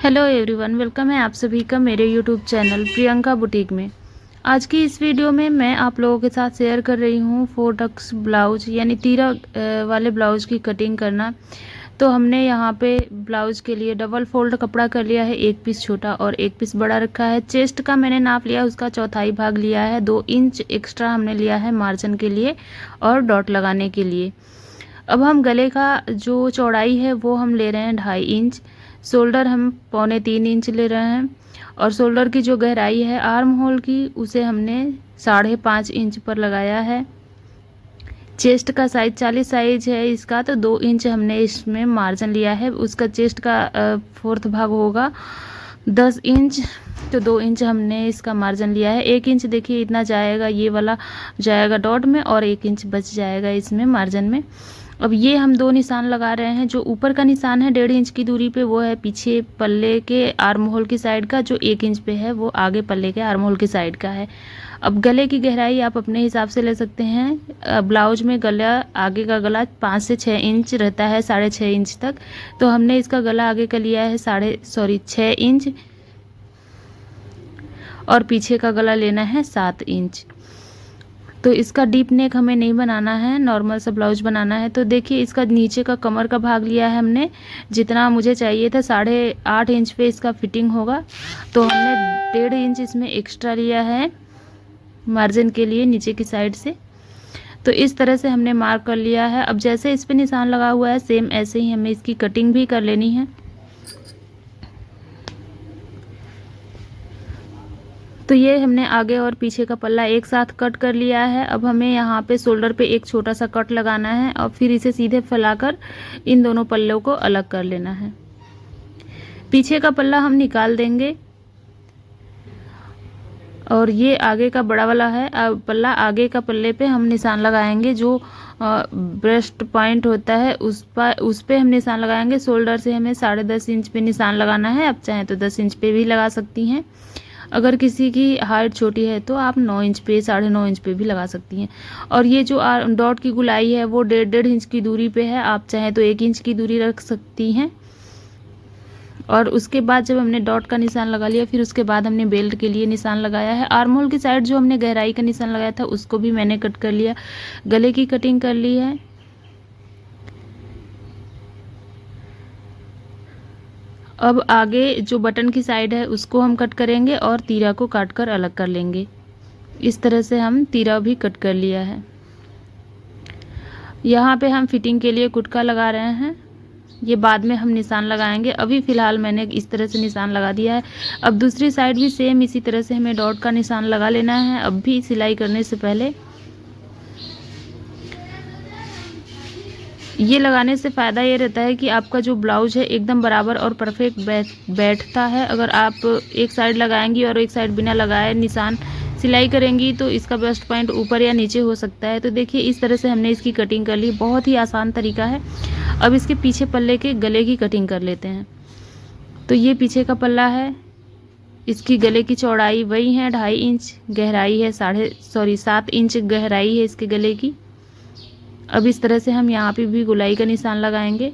Hello everyone, welcome है आप सभी का मेरे यूट्यूब चैनल प्रियंका बुटीक में। आज की इस वीडियो में मैं आप लोगों के साथ शेयर कर रही हूँ 4 टक्स ब्लाउज यानी तीरा वाले ब्लाउज की कटिंग करना। तो हमने यहाँ पे ब्लाउज के लिए डबल फोल्ड कपड़ा कर लिया है, एक पीस छोटा और एक पीस बड़ा रखा है। चेस्ट का मैंने नाप लिया, उसका चौथाई भाग लिया है। 2 इंच एक्स्ट्रा हमने लिया है मार्जिन के लिए और डॉट लगाने के लिए। अब हम गले का जो चौड़ाई है वो हम ले रहे हैं 2.5 इंच। शोल्डर हम 2.25 इंच ले रहे हैं और शोल्डर की जो गहराई है आर्म होल की उसे हमने 5.5 इंच पर लगाया है। चेस्ट का साइज 40 साइज है इसका, तो 2 इंच हमने इसमें मार्जिन लिया है। उसका चेस्ट का 4th भाग होगा 10 इंच, तो 2 इंच हमने इसका मार्जिन लिया है। 1 इंच देखिए इतना जाएगा, ये वाला जाएगा डॉट में और 1 इंच बच जाएगा इसमें मार्जिन में। अब ये हम 2 निशान लगा रहे हैं। जो ऊपर का निशान है 1.5 इंच की दूरी पे, वो है पीछे पल्ले के आर्म होल की साइड का। जो 1 इंच पे है वो आगे पल्ले के आर्म होल की साइड का है। अब गले की गहराई आप अपने हिसाब से ले सकते हैं। ब्लाउज में गला, आगे का गला 5 से 6 इंच रहता है, 6.5 इंच तक। तो हमने इसका गला आगे का लिया है 6 इंच और पीछे का गला लेना है 7 इंच। तो इसका डीप नेक हमें नहीं बनाना है, नॉर्मल सा ब्लाउज बनाना है। तो देखिए इसका नीचे का कमर का भाग लिया है हमने, जितना मुझे चाहिए था 8.5 इंच पे इसका फिटिंग होगा। तो हमने 1.5 इंच इसमें एक्स्ट्रा लिया है मार्जिन के लिए नीचे की साइड से। तो इस तरह से हमने मार्क कर लिया है। अब जैसे इस पे निशान लगा हुआ है सेम ऐसे ही हमें इसकी कटिंग भी कर लेनी है। तो ये हमने आगे और पीछे का पल्ला एक साथ कट कर लिया है। अब हमें यहाँ पे शोल्डर पे एक छोटा सा कट लगाना है और फिर इसे सीधे फैलाकर इन दोनों पल्लों को अलग कर लेना है। पीछे का पल्ला हम निकाल देंगे और ये आगे का बड़ा वाला है पल्ला, आगे का पल्ले पे हम निशान लगाएंगे। जो ब्रेस्ट पॉइंट होता है उस पे हम निशान लगाएंगे। शोल्डर से हमें 10.5 इंच पे निशान लगाना है। आप चाहें तो 10 इंच पे भी लगा सकती हैं। अगर किसी की हाइट छोटी है तो आप 9 इंच पे, 9.5 इंच पे भी लगा सकती हैं। और ये जो डॉट की गुलाई है वो 1.5 इंच की दूरी पे है। आप चाहें तो 1 इंच की दूरी रख सकती हैं। और उसके बाद जब हमने डॉट का निशान लगा लिया, फिर उसके बाद हमने बेल्ट के लिए निशान लगाया है। आर्म होल की साइड जो हमने गहराई का निशान लगाया था उसको भी मैंने कट कर लिया। गले की कटिंग कर ली है। अब आगे जो बटन की साइड है उसको हम कट करेंगे और तीरा को काट कर अलग कर लेंगे। इस तरह से हम तीरा भी कट कर लिया है। यहाँ पे हम फिटिंग के लिए कुटका लगा रहे हैं, ये बाद में हम निशान लगाएंगे। अभी फ़िलहाल मैंने इस तरह से निशान लगा दिया है। अब दूसरी साइड भी सेम इसी तरह से हमें डॉट का निशान लगा लेना है। अब भी सिलाई करने से पहले ये लगाने से फ़ायदा ये रहता है कि आपका जो ब्लाउज है एकदम बराबर और परफेक्ट बैठता है। अगर आप एक साइड लगाएंगी और एक साइड बिना लगाए निशान सिलाई करेंगी तो इसका बेस्ट पॉइंट ऊपर या नीचे हो सकता है। तो देखिए इस तरह से हमने इसकी कटिंग कर ली। बहुत ही आसान तरीका है। अब इसके पीछे पल्ले के गले की कटिंग कर लेते हैं। तो ये पीछे का पल्ला है, इसकी गले की चौड़ाई वही है 2.5 इंच, गहराई है 7 इंच गहराई है इसके गले की। अब इस तरह से हम यहाँ पे भी गुलाई का निशान लगाएंगे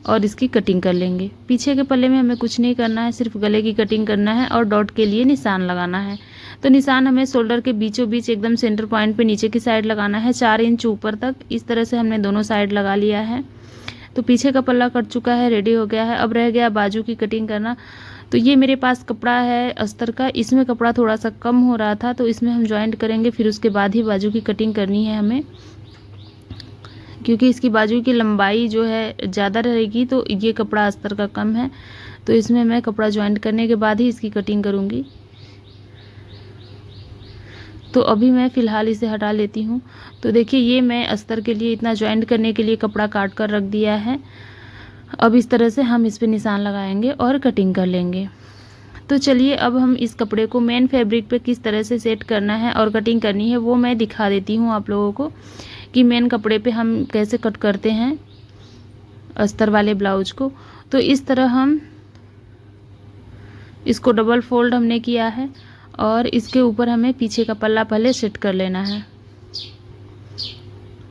और इसकी कटिंग कर लेंगे। पीछे के पल्ले में हमें कुछ नहीं करना है, सिर्फ गले की कटिंग करना है और डॉट के लिए निशान लगाना है। तो निशान हमें शोल्डर के बीचों बीच एकदम सेंटर पॉइंट पे नीचे की साइड लगाना है 4 इंच ऊपर तक। इस तरह से हमने दोनों साइड लगा लिया है। तो पीछे का पल्ला कट चुका है, रेडी हो गया है। अब रह गया बाजू की कटिंग करना। तो ये मेरे पास कपड़ा है अस्तर का, इसमें कपड़ा थोड़ा सा कम हो रहा था तो इसमें हम जॉइंट करेंगे, फिर उसके बाद ही बाजू की कटिंग करनी है हमें। क्योंकि इसकी बाजू की लंबाई जो है ज़्यादा रहेगी तो ये कपड़ा अस्तर का कम है, तो इसमें मैं कपड़ा जॉइंट करने के बाद ही इसकी कटिंग करूँगी। तो अभी मैं फ़िलहाल इसे हटा लेती हूँ। तो देखिए ये मैं अस्तर के लिए इतना जॉइंट करने के लिए कपड़ा काट कर रख दिया है। अब इस तरह से हम इस पर निशान लगाएंगे और कटिंग कर लेंगे। तो चलिए अब हम इस कपड़े को मेन फैब्रिक पे किस तरह से सेट करना है और कटिंग करनी है वो मैं दिखा देती हूँ आप लोगों को, कि मेन कपड़े पे हम कैसे कट करते हैं अस्तर वाले ब्लाउज को। तो इस तरह हम इसको डबल फोल्ड हमने किया है और इसके ऊपर हमें पीछे का पल्ला पहले सेट कर लेना है।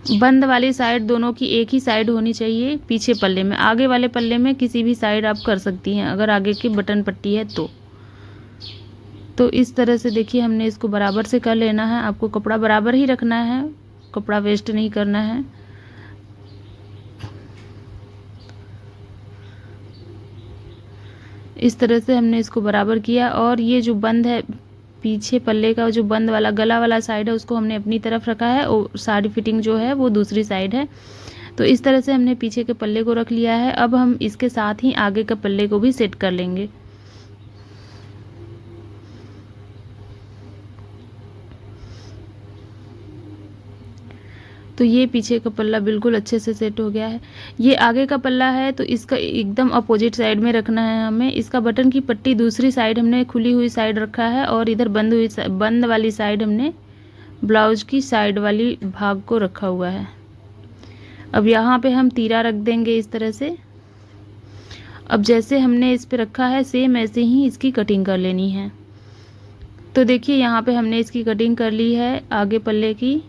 बंद वाली साइड दोनों की एक ही साइड होनी चाहिए पीछे पल्ले में। आगे वाले पल्ले में किसी भी साइड आप कर सकती हैं अगर आगे की बटन पट्टी है तो इस तरह से देखिए हमने इसको बराबर से कर लेना है। आपको कपड़ा बराबर ही रखना है, कपड़ा वेस्ट नहीं करना है। इस तरह से हमने इसको बराबर किया और ये जो बंद है पीछे पल्ले का, जो बंद वाला गला वाला साइड है उसको हमने अपनी तरफ रखा है और साड़ी फिटिंग जो है वो दूसरी साइड है। तो इस तरह से हमने पीछे के पल्ले को रख लिया है। अब हम इसके साथ ही आगे के पल्ले को भी सेट कर लेंगे। तो ये पीछे का पल्ला बिल्कुल अच्छे से सेट हो गया है। ये आगे का पल्ला है तो इसका एकदम अपोजिट साइड में रखना है हमें। इसका बटन की पट्टी दूसरी साइड हमने खुली हुई साइड रखा है और इधर बंद वाली साइड हमने ब्लाउज की साइड वाली भाग को रखा हुआ है। अब यहाँ पे हम तीरा रख देंगे इस तरह से। अब जैसे हमने इस पे रखा है सेम ऐसे ही इसकी कटिंग कर लेनी है। तो देखिए यहाँ पे हमने इसकी कटिंग कर ली है, आगे पल्ले की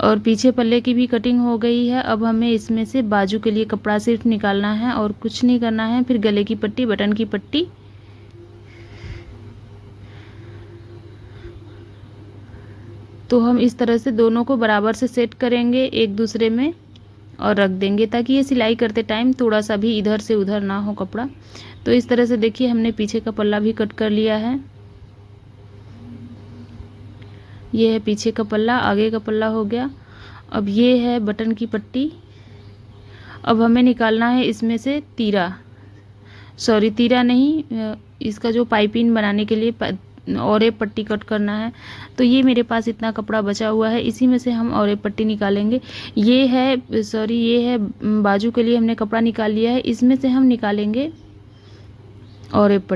और पीछे पल्ले की भी कटिंग हो गई है। अब हमें इसमें से बाजू के लिए कपड़ा सिर्फ निकालना है और कुछ नहीं करना है। फिर गले की पट्टी, बटन की पट्टी, तो हम इस तरह से दोनों को बराबर से सेट करेंगे एक दूसरे में और रख देंगे ताकि ये सिलाई करते टाइम थोड़ा सा भी इधर से उधर ना हो कपड़ा। तो इस तरह से देखिए हमने पीछे का पल्ला भी कट कर लिया है। ये है पीछे का पल्ला, आगे का पल्ला हो गया। अब ये है बटन की पट्टी। अब हमें निकालना है इसमें से तीरा, सॉरी तीरा नहीं, इसका जो पाइपिंग बनाने के लिए और एक पट्टी कट करना है। तो ये मेरे पास इतना कपड़ा बचा हुआ है, इसी में से हम और एक पट्टी निकालेंगे। ये है सॉरी ये है बाजू के लिए हमने कपड़ा निकाल लिया है, इसमें से हम निकालेंगे और एक पट्टी।